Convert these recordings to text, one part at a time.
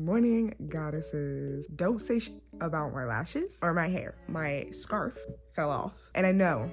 Morning, goddesses. Don't say about my lashes or my hair. My scarf fell off. And I know.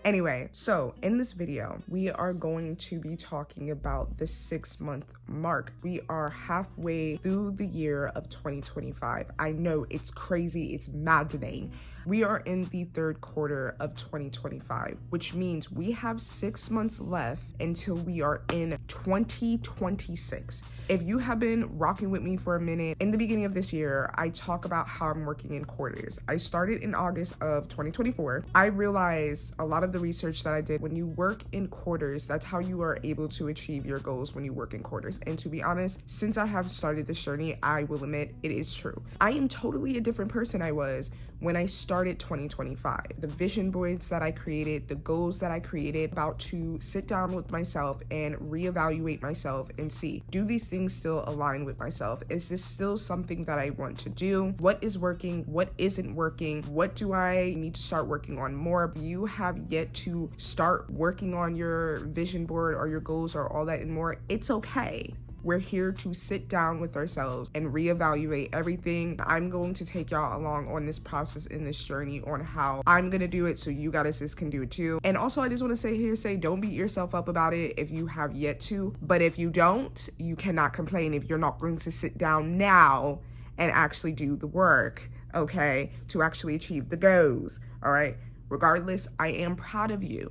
Anyway, so in this video, we are going to be talking about the 6-month mark. We are halfway through the year of 2025. I know it's crazy, it's maddening. We are in the third quarter of 2025, which means we have 6 months left until we are in 2026. If you have been rocking with me for a minute, in the beginning of this year, I talk about how I'm working in quarters. I started in August of 2024. I realized a lot of the research that I did, when you work in quarters, that's how you are able to achieve your goals when you work in quarters. And to be honest, since I have started this journey, I will admit it is true. I am totally a different person I was when I started 2025. The vision boards that I created, the goals that I created, about to sit down with myself and reevaluate myself and see, do these things still align with myself? Is this still something that I want to do? What is working? What isn't working? What do I need to start working on more? If you have yet to start working on your vision board or your goals or all that and more, it's okay. We're here to sit down with ourselves and reevaluate everything. I'm going to take y'all along on this process, in this journey, on how I'm gonna do it so you guys can do it too. And also, I just want to say don't beat yourself up about it if you have yet to. But if you don't, you cannot complain if you're not going to sit down now and actually do the work, okay, to actually achieve the goals, all right? Regardless, I am proud of you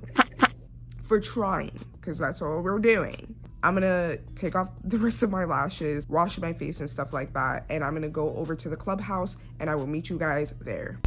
for trying, because that's all we're doing. I'm gonna take off the rest of my lashes, wash my face and stuff like that, and I'm gonna go over to the clubhouse and I will meet you guys there.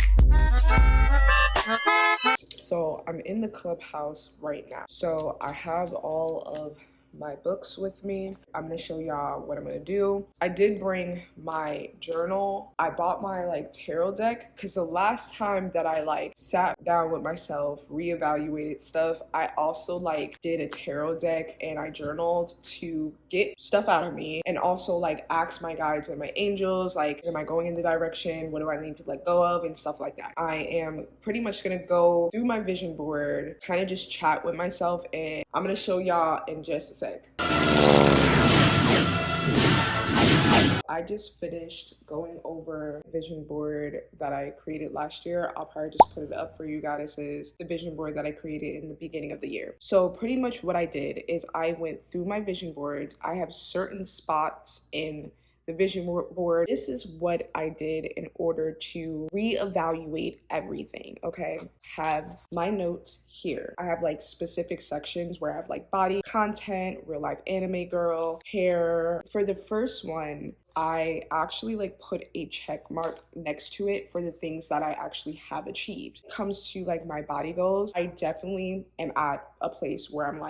So I'm in the clubhouse right now. So I have all of my books with me. I'm gonna show y'all what I'm gonna do. I did bring my journal. I bought my tarot deck because the last time that I sat down with myself, reevaluated stuff, I also did a tarot deck and I journaled to get stuff out of me and also ask my guides and my angels, am I going in the direction? What do I need to let go of and stuff like that. I am pretty much gonna go through my vision board, kind of just chat with myself, and I'm gonna show y'all in just a sec. I just finished going over the vision board that I created last year. I'll probably just put it up for you guys. Is the vision board that I created in the beginning of the year. So pretty much what I did is I went through my vision boards. I have certain spots in the vision board. This is what I did in order to reevaluate everything, okay? Have my notes here. I have specific sections where I have body, content, real life anime girl, hair. For the first one, I actually put a check mark next to it for the things that I actually have achieved. When it comes to my body goals, I definitely am at a place where I'm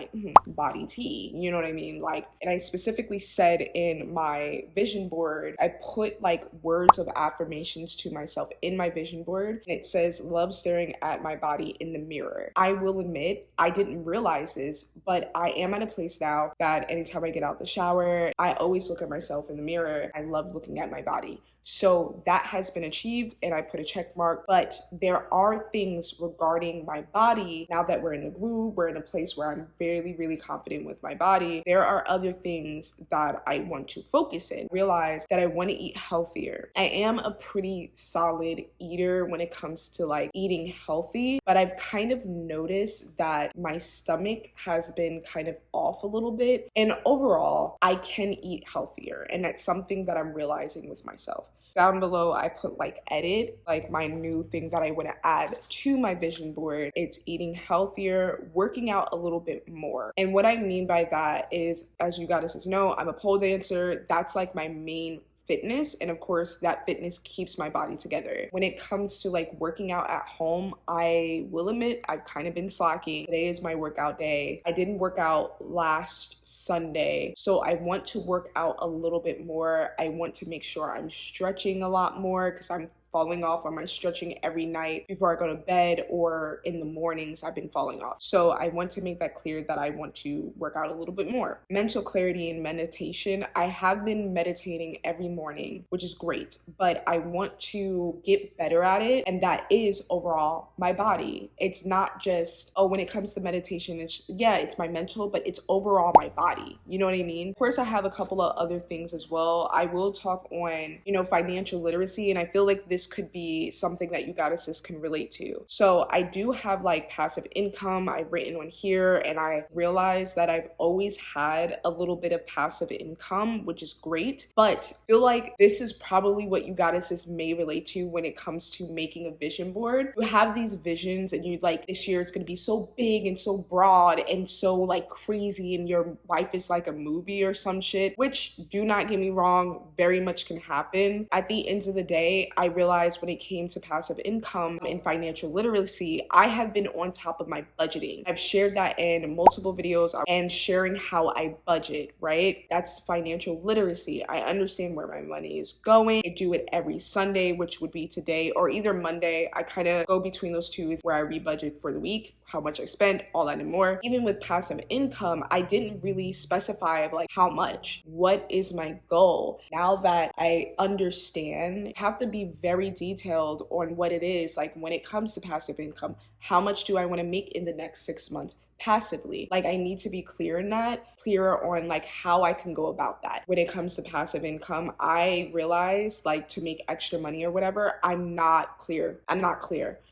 body T, you know what I mean? And I specifically said in my vision board, I put words of affirmations to myself in my vision board, and it says, love staring at my body in the mirror. I will admit, I didn't realize this, but I am at a place now that anytime I get out the shower, I always look at myself in the mirror. I love looking at my body. So that has been achieved and I put a check mark, but there are things regarding my body. Now that we're in the groove, we're in a place where I'm really confident with my body. There are other things that I want to focus in. Realize that I want to eat healthier. I am a pretty solid eater when it comes to eating healthy, but I've kind of noticed that my stomach has been kind of off a little bit. And overall, I can eat healthier. And that's something that I'm realizing with myself. Down below, I put edit, my new thing that I want to add to my vision board. It's eating healthier, working out a little bit more. And what I mean by that is, as you guys know, I'm a pole dancer. That's my main fitness, and of course that fitness keeps my body together. When it comes to working out at home, I will admit I've kind of been slacking. Today is my workout day. I didn't work out last Sunday, so I want to work out a little bit more. I want to make sure I'm stretching a lot more because I'm falling off on my stretching every night before I go to bed, or in the mornings I've been falling off. So I want to make that clear that I want to work out a little bit more. Mental clarity and meditation. I have been meditating every morning, which is great, but I want to get better at it. And that is overall my body. It's not just, oh, when it comes to meditation, it's my mental, but it's overall my body. You know what I mean? Of course, I have a couple of other things as well. I will talk on, financial literacy, and I feel like this could be something that you goddesses can relate to. So I do have like passive income I've written on here, and I realized that I've always had a little bit of passive income, which is great, but I feel like this is probably what you goddesses may relate to when it comes to making a vision board. You have these visions and you like, this year it's going to be so big and so broad and so like crazy, and your life is like a movie or some shit, which, do not get me wrong, very much can happen. At the end of the day, I realized when it came to passive income and financial literacy, I have been on top of my budgeting. I've shared that in multiple videos and sharing how I budget, right? That's financial literacy. I understand where my money is going. I do it every Sunday, which would be today, or either Monday. I kind of go between those two, is where I rebudget for the week, how much I spend, all that and more. Even with passive income, I didn't really specify of like how much, what is my goal. Now that I understand, I have to be very detailed on what it is. Like when it comes to passive income, how much do I want to make in the next 6 months? Passively. Like I need to be clear on like how I can go about that. When it comes to passive income, I realized like to make extra money or whatever, I'm not clear.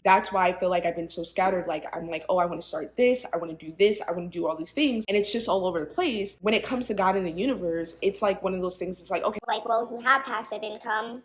That's why I feel like I've been so scattered. Like I'm like, oh, I want to start this, I want to do this, I want to do all these things, and it's just all over the place. When it comes to God in the universe, it's like one of those things. It's like, okay, like, well, you have passive income,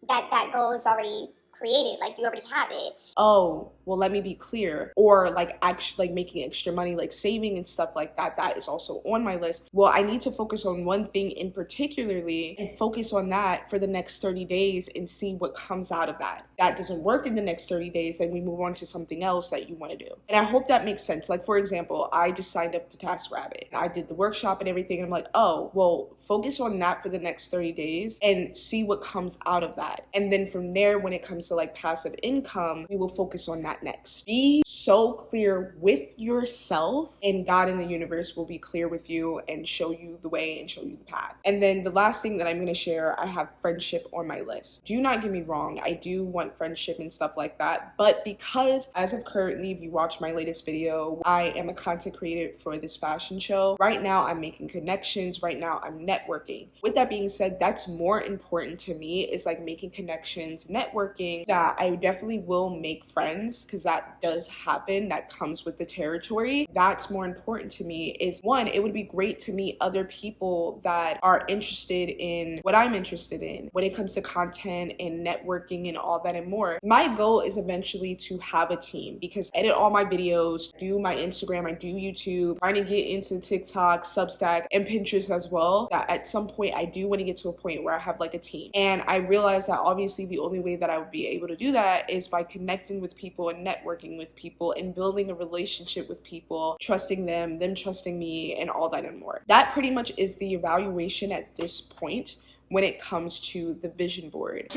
that goal is already created, like you already have it. Oh, well, let me be clear. Or like actually like making extra money, like saving and stuff like that, that is also on my list. Well, I need to focus on one thing in particularly and focus on that for the next 30 days and see what comes out of that. That doesn't work in the next 30 days, then we move on to something else that you want to do. And I hope that makes sense. Like for example, I just signed up to TaskRabbit. I did the workshop and everything, and I'm like, oh, well, focus on that for the next 30 days and see what comes out of that. And then from there, when it comes to like passive income, we will focus on that next. Be so clear with yourself, and God in the universe will be clear with you and show you the way and show you the path. And then the last thing that I'm going to share, I have friendship on my list. Do not get me wrong, I do want friendship and stuff like that, but because as of currently, if you watch my latest video, I am a content creator for this fashion show. Right now I'm making connections, right now I'm networking. With that being said, that's more important to me, is like making connections, networking. That I definitely will make friends, because that does happen, that comes with the territory. That's more important to me. Is one, it would be great to meet other people that are interested in what I'm interested in when it comes to content and networking and all that and more. My goal is eventually to have a team, because I edit all my videos, do my Instagram, I do YouTube, trying to get into TikTok, Substack, and Pinterest as well. That at some point I do want to get to a point where I have like a team. And I realize that obviously the only way that I would be able to do that is by connecting with people and networking with people and building a relationship with people, trusting them trusting me, and all that and more. That pretty much is the evaluation at this point when it comes to the vision board.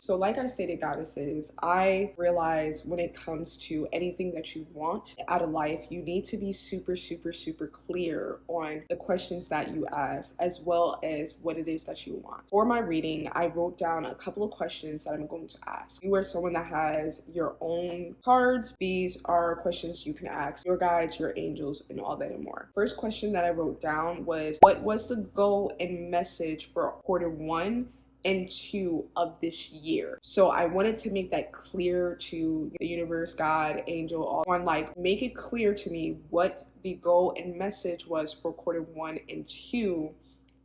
So like I stated, goddesses, I realize when it comes to anything that you want out of life, you need to be super, super, super clear on the questions that you ask, as well as what it is that you want. For my reading, I wrote down a couple of questions that I'm going to ask. You are someone that has your own cards. These are questions you can ask your guides, your angels, and all that and more. First question that I wrote down was, what was the goal and message for Q1 and Q2 of this year? So I wanted to make that clear to the universe, God, angel, all on, like, make it clear to me what the goal and message was for Q1 and Q2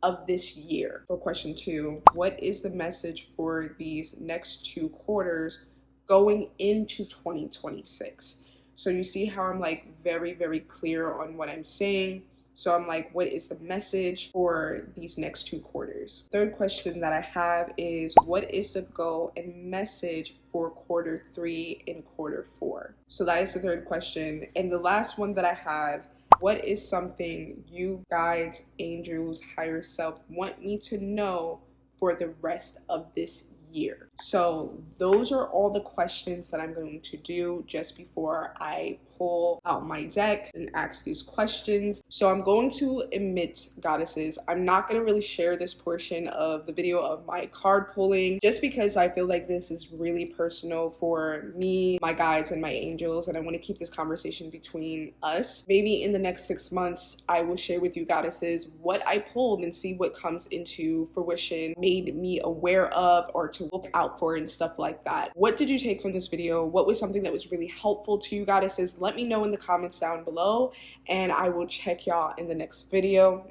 of this year. For question 2, what is the message for these next 2 quarters going into 2026? So you see how I'm like very, very clear on what I'm saying. So I'm like, what is the message for these next 2 quarters? Third question that I have is, what is the goal and message for Q3 and Q4? So that is the third question. And the last one that I have, what is something you guides, angels, higher self want me to know for the rest of this year. So those are all the questions that I'm going to do just before I pull out my deck and ask these questions. So I'm going to admit, goddesses, I'm not going to really share this portion of the video of my card pulling just because I feel like this is really personal for me, my guides, and my angels, and I want to keep this conversation between us. Maybe in the next 6 months I will share with you, goddesses, what I pulled and see what comes into fruition, made me aware of, or to look out for and stuff like that. What did you take from this video? What was something that was really helpful to you, goddesses? Let me know in the comments down below, and I will check y'all in the next video.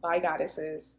Bye, goddesses.